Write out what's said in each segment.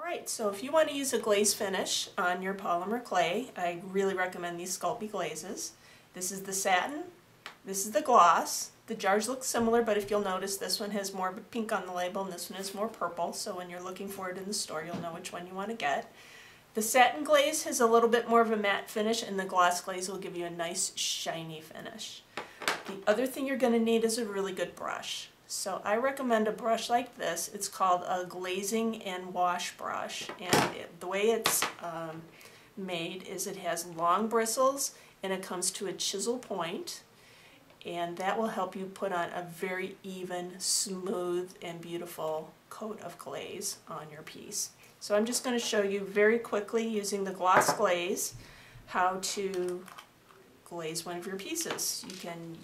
Alright, so if you want to use a glaze finish on your polymer clay, I really recommend these Sculpey Glazes. This is the satin, this is the gloss. The jars look similar, but if you'll notice, this one has more pink on the label and this one is more purple, so when you're looking for it in the store, you'll know which one you want to get. The satin glaze has a little bit more of a matte finish, and the gloss glaze will give you a nice shiny finish. The other thing you're going to need is a really good brush. So I recommend a brush like this. It's called a glazing and wash brush, and the way it's made is it has long bristles and it comes to a chisel point, and that will help you put on a very even, smooth, and beautiful coat of glaze on your piece. So I'm just going to show you very quickly using the gloss glaze how to glaze one of your pieces. You can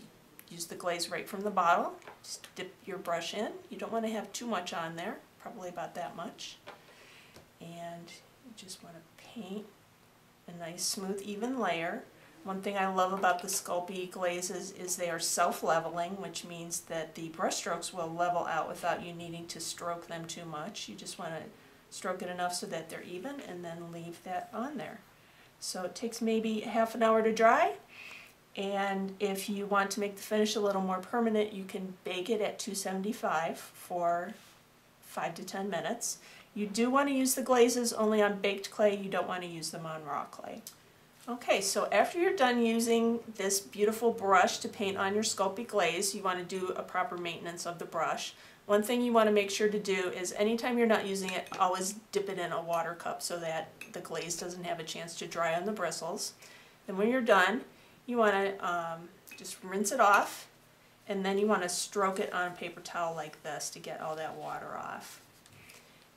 use the glaze right from the bottle. Just dip your brush in. You don't want to have too much on there, probably about that much. And you just want to paint a nice, smooth, even layer. One thing I love about the Sculpey glazes is they are self-leveling, which means that the brush strokes will level out without you needing to stroke them too much. You just want to stroke it enough so that they're even and then leave that on there. So it takes maybe half an hour to dry. And if you want to make the finish a little more permanent, you can bake it at 275 for 5 to 10 minutes. You do want to use the glazes only on baked clay. You don't want to use them on raw clay. Okay, so after you're done using this beautiful brush to paint on your Sculpey glaze, you want to do a proper maintenance of the brush. One thing you want to make sure to do is anytime you're not using it, always dip it in a water cup so that the glaze doesn't have a chance to dry on the bristles. And when you're done, you want to just rinse it off, and then you want to stroke it on a paper towel like this to get all that water off.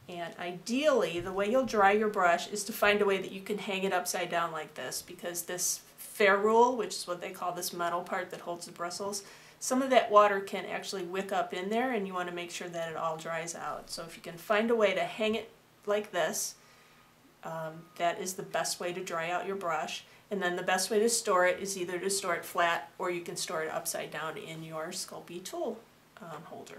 And ideally, the way you'll dry your brush is to find a way that you can hang it upside down like this, because this ferrule, which is what they call this metal part that holds the bristles, some of that water can actually wick up in there, and you want to make sure that it all dries out. So if you can find a way to hang it like this, that is the best way to dry out your brush. And then the best way to store it is either to store it flat, or you can store it upside down in your Sculpey tool holder.